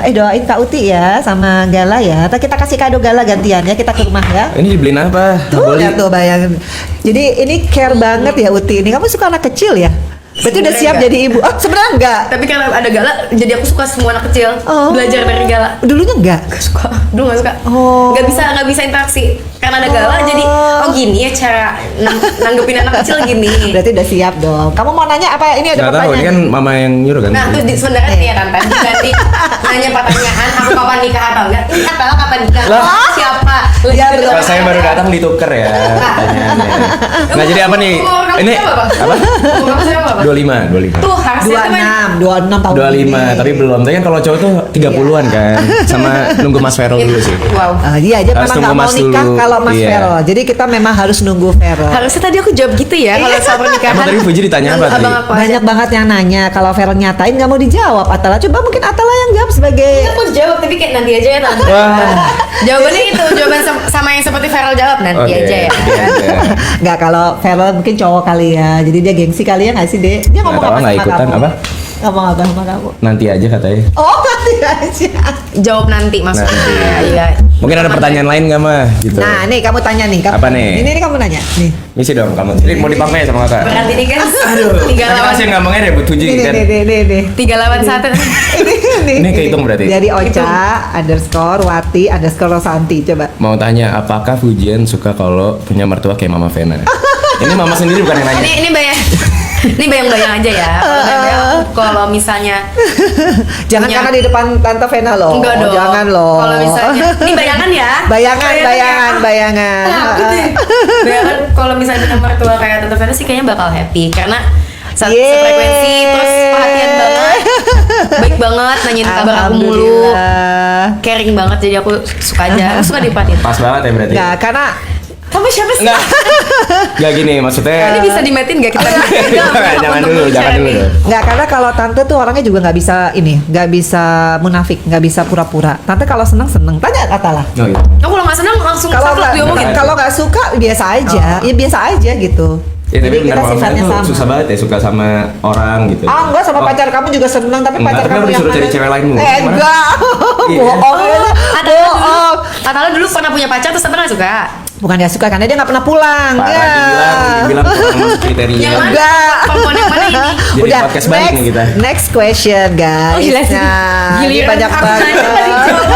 Doain Kak Uti ya sama Gala ya. Ntar kita kasih kado Gala gantian ya, kita ke rumah ya. Ini dibeliin apa? Tuh, lihat tuh bayangin. Jadi ini care banget ya Uti ini. Kamu suka anak kecil ya? Berarti udah siap jadi ibu. Oh, sebenarnya enggak. Tapi karena ada Gala, jadi aku suka semua anak kecil. Belajar dari Gala. Dulunya enggak? Gak suka. Dulu gak suka. Gak bisa interaksi. Karena ada Gala, jadi gini ya cara nanggepin anak kecil gini. Berarti udah siap dong. Kamu mau nanya apa? Ini ada Nggak tahu, pertanyaan. ini kan mama yang nyuruh kan. Nah, terus sebenarnya nih ya kan, ganti nanya pertanyaan, aku kapan nikah atau enggak? Ini Atala kapan nikah? Siapa? Ya, belum. Kalau saya baru datang dituker ya pertanyaannya. Nah, jadi apa nih? Ini apa? Umur kamu siapa, Pak? 25. Tuh, harusnya tuh 26 tahun 25, ini. tapi belum. Tapi kan kalau cowok tuh 30-an kan. Sama nunggu Mas Vero dulu sih. Wow. Dia aja Harus memang nunggu nggak mau Mas nikah dulu. kalau Mas Iya. Vero. Jadi kita memang harus nunggu Vero. Harusnya tadi aku jawab gitu ya kalau soal pernikahan. Emang tadi Fuji ditanya apa tadi? Abang aku aja. Banyak banget yang nanya kalau Vero nyatain nggak mau dijawab. Atala coba mungkin Atala yang jawab sebagai Aku jawab tapi kayak nanti aja ya tante. Wah. Jawabannya itu jawaban sama yang seperti Feral jawab nanti Oke, aja ya. oke. nggak, kalau Vero mungkin cowok kali ya. Jadi dia gengsi kali ya nggak sih Dek? Dia ngomong Nggak tahu, apa nggak sama ikutan, kamu? apa? Ngomong apa sama kamu? Nanti aja katanya. Oh nanti aja. Jawab nanti maksudnya. Nanti. Iya. Mungkin ada pertanyaan lain nggak mah gitu. Nah nih kamu tanya nih. Kamu, Apa nih? Ini kamu nanya nih. Misi dong kamu. Jadi mau dipakai sama kakak. Berarti ini kan tiga Nanti lawan masih ngomongnya deh Bu Fuji Nih kan. nih. 3 lawan 1. Ini kehitung berarti? Jadi Ocha underscore Wati underscore Rosanti coba. Mau tanya apakah Fujian suka kalau punya mertua kayak Mama Vena? Ini mama sendiri bukan yang nanya. Ini bayang-bayang aja ya. Kalau misalnya Jangan punya- karena di depan Tante Vena loh. Enggak dong. Jangan loh. Kalau misalnya ini bayangan ya. Bayangan. Takut deh. Bayangan kalau misalnya punya mertua kayak Tante Vera sih kayaknya bakal happy karena sefrekuensi terus perhatian banget, baik banget, nanyain kabar aku mulu, Alhamdulillah. caring banget jadi aku suka aja, aku suka diperhatiin. Pas banget ya berarti. Nggak, karena Kamu siapa sih? Enggak gini maksudnya. Ini bisa dimetin gak kita? Jangan dulu. nggak, karena kalau tante tuh orangnya juga nggak bisa nggak bisa munafik, nggak bisa pura-pura. Tante kalau seneng. Tanya Atala. Oh, iya. Kalau nggak senang langsung Kalau saklek diomongin. nggak suka biasa aja, ya biasa aja gitu. Ya, tapi Jadi benar kita Mama Vena sifatnya tuh sama. susah banget ya suka sama orang gitu. Enggak, sama Oh, pacar kamu juga seneng, tapi Enggak, pacar tapi kamu aku yang disuruh cari mana? cewek lain mulu. Enggak. Iya. Bohong. Bohong. Atala dulu pernah punya pacar terus Tante nggak suka. Bukan nggak suka, karena dia nggak pernah pulang. Parah Ya. dibilang orang masuk kriteria. Yang mana? Enggak. Perempuan yang mana ini? Jadi podcast balik nih kita. Next question guys. Oh, gila sih. Nah, ini Giliran banyak aku banget. nanya tadi jawab.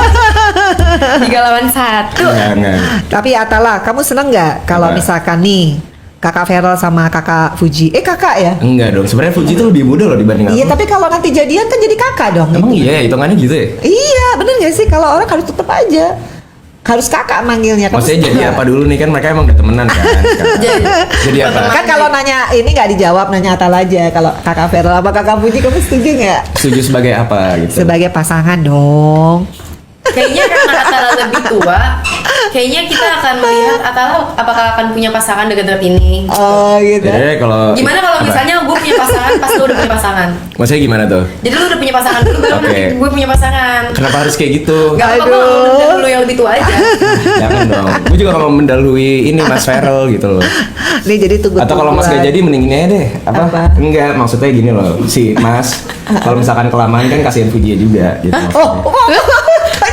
3 lawan 1. Jangan. Tapi Atala, kamu seneng nggak kalau Apa? misalkan nih kakak Feral sama kakak Fuji? Kakak ya? Enggak dong. Sebenarnya Fuji tuh lebih muda loh dibanding aku. Iya, tapi kalau nanti jadian kan jadi kakak dong. Emang iya hitungannya gitu ya? Iya, bener gak sih? Kalau orang harus tetep aja. Harus kakak manggilnya. Kamu Maksudnya jadi seneng apa dulu nih kan mereka emang udah temenan kan? Jadi apa? Kan kalau nanya ini nggak dijawab, nanya Atala aja. Kalau kakak Feral apa kakak Fuji, kamu setuju nggak? Setuju sebagai apa gitu? Sebagai pasangan dong. Kayaknya karena Atala lebih tua, kayaknya kita akan melihat Atala apakah akan punya pasangan dekat-dekat ini. Oh gitu. Jadi kalau Gimana kalau apa? misalnya gue punya pasangan pas lu udah punya pasangan? Maksudnya gimana tuh? Jadi lu udah punya pasangan dulu baru Oke. nanti gue punya pasangan. Kenapa harus kayak gitu? Gak apa-apa, Aduh. lu udah dulu yang lebih tua aja. Jangan dong. Gue juga gak mau mendahului ini Mas Feral gitu loh. Nih jadi tunggu. Atau kalau Mas gak jadi mending ini aja deh. Apa? Apa? Enggak, maksudnya gini loh. Si Mas kalau misalkan kelamaan kan kasihan Fuji juga gitu. Oh,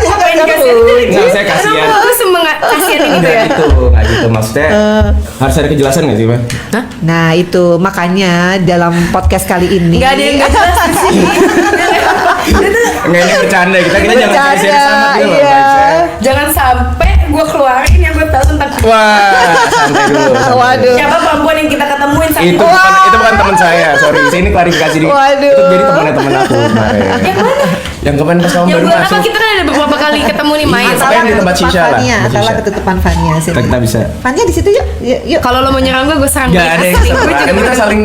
Ngapain dikasihin? Enggak, saya kasihan. Lu semangat kasihan ini tuh Enggak ya? gitu, enggak gitu maksudnya. Harus ada kejelasan gak sih, Mas? Hah? Nah itu makanya dalam podcast kali ini. Gak ada yang gak jelas di sini. Enggak ini bercanda, kita jangan Bercanda, serius amat gitu loh iya. vibes-nya. Jangan sampai gue keluarin yang gue tahu tentang Wah, santai dulu. santai. Waduh. siapa perempuan yang kita ketemuin sama Itu bukan teman saya, sorry. Saya ini klarifikasi dikit. Waduh. Itu jadi temannya teman aku kemarin. Yang mana? Yang kemarin pas kamu Yang baru bulan apa masuk. kita kan ada beberapa kali ketemu nih main. Iya, Pokoknya di tempat shisha lah, Fania, tempat Atala shisha. ketutupan Fania sini. Kita bisa. Fania di situ yuk. Yuk. Kalau lo mau nyerang gue serang Enggak balik. ada yang Asli, serang. gue juga Kita bener- saling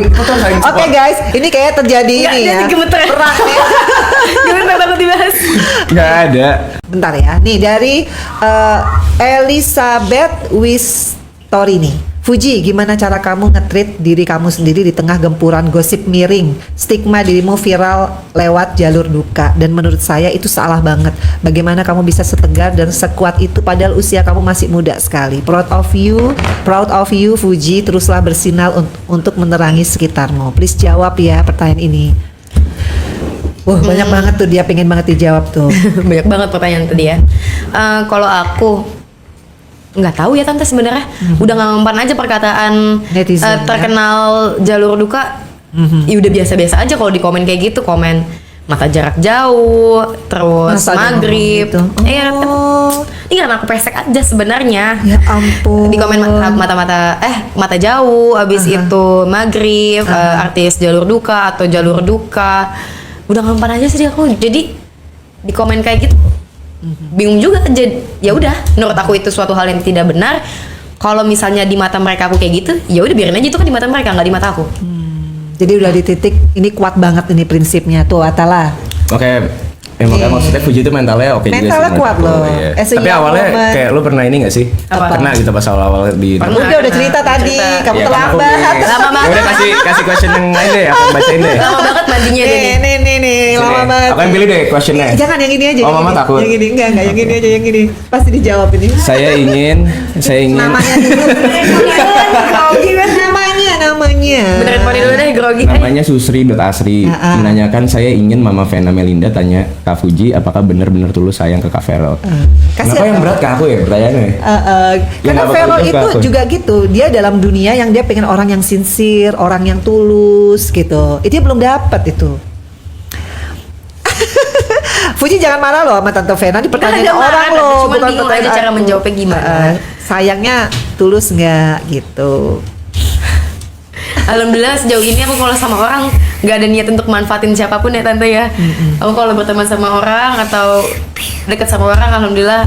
Oke guys, ini kayak terjadi Nggak, ini ya. jadi gemeter. Perang ya. Gimana takut dibahas? Enggak ada. Bentar ya. Nih dari Elizabeth Wistorini. Fuji, gimana cara kamu nge-treat diri kamu sendiri di tengah gempuran gosip miring, stigma dirimu viral lewat jalur duka, dan menurut saya itu salah banget. Bagaimana kamu bisa setegar dan sekuat itu padahal usia kamu masih muda sekali. Proud of you Fuji, teruslah bersinar untuk menerangi sekitarmu. Please jawab ya pertanyaan ini. Wah, banyak banget tuh dia pengen banget dijawab tuh. Banyak banget pertanyaan tadi ya. Kalau aku nggak tahu ya tante sebenarnya. Udah nggak mempan aja perkataan Netizen, terkenal jalur duka. Ya udah biasa-biasa aja kalau di komen kayak gitu, komen mata jarak jauh, terus Masa ada maghrib. ngomong gitu? Oh. Ini karena aku pesek aja sebenarnya. Ya ampun. Di komen mata jauh, abis itu maghrib, artis jalur duka atau jalur duka. Udah nggak mempan aja sih aku. Jadi di komen kayak gitu bingung juga. Jadi ya udah, menurut aku itu suatu hal yang tidak benar. Kalau misalnya di mata mereka aku kayak gitu, ya udah biarin aja, itu kan di mata mereka, nggak di mata aku. Jadi udah di titik ini kuat banget ini prinsipnya tuh Atala. Oke, makanya maksudnya Fuji itu mentalnya oke juga sih. Mentalnya menurut kuat aku, loh. iya. As a Tapi young awalnya woman. kayak lu pernah ini gak sih? Apa? Pernah gitu pas awal-awal di Pernah. Udah cerita tadi, Cerita. kamu Iya, kan aku terlambat. nih. Lama banget. Ya udah kasih question yang lain deh, aku bacain deh. Lama banget mandinya deh nih. Nih, lama Sini, banget. aku yang pilih deh questionnya. Jangan yang ini aja. Oh, yang Mama ini. takut. Yang ini enggak, yang ini aja, yang ini. Pasti dijawab ini. Saya ingin Namanya dulu. namanya. Benerin poni dulu deh, grogi. namanya Susri.Asri menanyakan, saya ingin Mama Vena Melinda tanya Kak Fuji apakah benar-benar tulus sayang ke Kak Vero. Kenapa yang berat ke aku ya pertanyaannya? Ya, Karena nggak bakal Vero juga itu aku. juga gitu. Dia dalam dunia yang dia pengen orang yang sincere, orang yang tulus gitu. Itu dia belum dapat itu. Fuji jangan marah loh sama Tante Vena, di pertanyaan Nggak orang marah, loh, cuman bingung aja pertanyaan cara aku. menjawabnya gimana. Sayangnya tulus nggak gitu. Alhamdulillah sejauh ini aku kalau sama orang nggak ada niat untuk manfaatin siapapun ya tante ya. Aku kalau berteman sama orang atau deket sama orang, alhamdulillah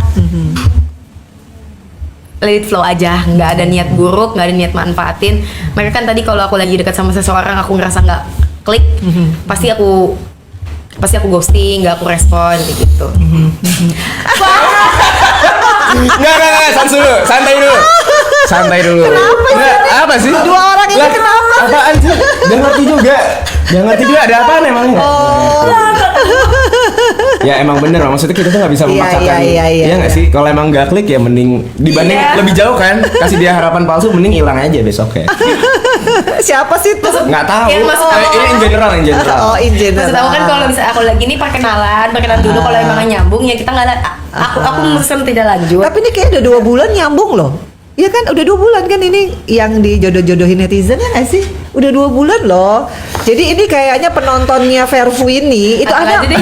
let it flow aja, nggak ada niat buruk, nggak ada niat manfaatin. Mereka kan tadi kalau aku lagi dekat sama seseorang aku ngerasa nggak klik, pasti aku ghosting, nggak aku respon kayak gitu. Enggak, santai dulu. Kenapa apa sih? Dua orang ini kenapa? Apaan sih? Gak ngerti juga ada apaan emangnya? Oh. Ya emang bener, maksudnya kita tuh nggak bisa Iya, memaksakan. iya. Nggak sih? Kalau emang nggak klik ya mending dibanding Iya. lebih jauh kan, kasih dia harapan palsu, mending hilang aja besok ya. Siapa sih tuh? Nggak tahu. Iya, maksud aku- Ini in general. Oh, in general. Maksud aku kan kalau bisa aku lagi ini perkenalan dulu, kalau emang nyambung ya kita nggak aku memutuskan tidak lanjut. Tapi ini kayak udah 2 bulan nyambung loh. Iya kan, udah 2 bulan kan ini yang dijodoh-jodohin netizen ya nggak sih? Udah 2 bulan loh. Jadi ini kayaknya penontonnya Verfu ini itu Atau ada aja deh.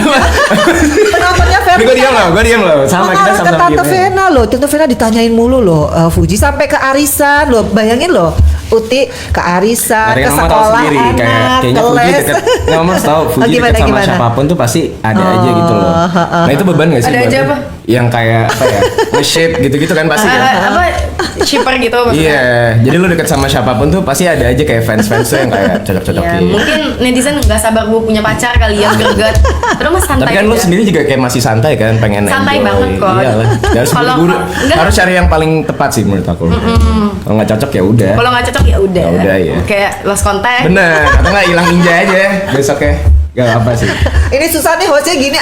penontonnya Verfu. Gue diam loh. Sama kita ke sama-sama Tante diem. Vena loh. Tante Vena ditanyain mulu loh, Fuji sampai ke arisan loh. Bayangin loh, Uti ke arisan, Dari ke Mama tahu sekolah sendiri anak, kayaknya ke Fuji les. deket. Nggak, Mama tahu Fuji Oh, deket sama gimana? siapapun tuh pasti ada aja gitu loh. Nah itu beban nggak sih? Ada buat aja lu? apa? Yang kayak apa ya? Nge-shape gitu-gitu kan pasti kan? Apa shipper gitu maksudnya. Iya, jadi lu deket sama siapapun tuh pasti ada aja kayak fans-fans tuh yang kayak Ya, cocok-cocokin. mungkin netizen nggak sabar gue punya pacar kali ya, greget. Terus mas santai. Tapi kan lu aja. sendiri juga kayak masih santai kan, pengen Santai enjoy. banget kok. Iya lah. Harus Kalau- buru-buru. enggak. Harus cari yang paling tepat sih menurut aku. Kalau nggak cocok ya udah. Kalau nggak cocok ya udah. Ya udah, ya. Kayak lost contact. Bener, atau nggak hilang ninja aja besoknya. Gak apa sih. Ini susah nih hostnya gini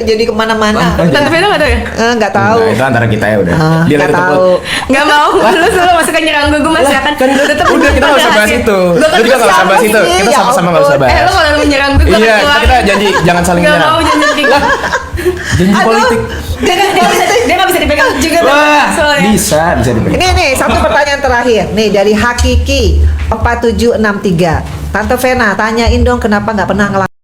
jadi kemana-mana. Tante Vena nggak tahu ya? Nggak tahu. Nah, itu antara kita ya udah. Dia Nggak lagi tahu. tepuk. Nggak mau. Lu selalu masuk ke nyerang gue masih akan. Kan udah kita nggak usah bahas itu. Lu juga nggak usah bahas itu. Kita Ya sama-sama nggak usah ampun. bahas. Lu kalau lu menyerang gue Iya, kita janji jangan saling Nggak menyerang. mau janji kayak gitu. Janji politik. Dia nggak bisa dipegang juga. Wah, soalnya. bisa dipegang. Ini satu pertanyaan terakhir nih dari Hakiki 4763. Tante Vena tanyain dong kenapa nggak pernah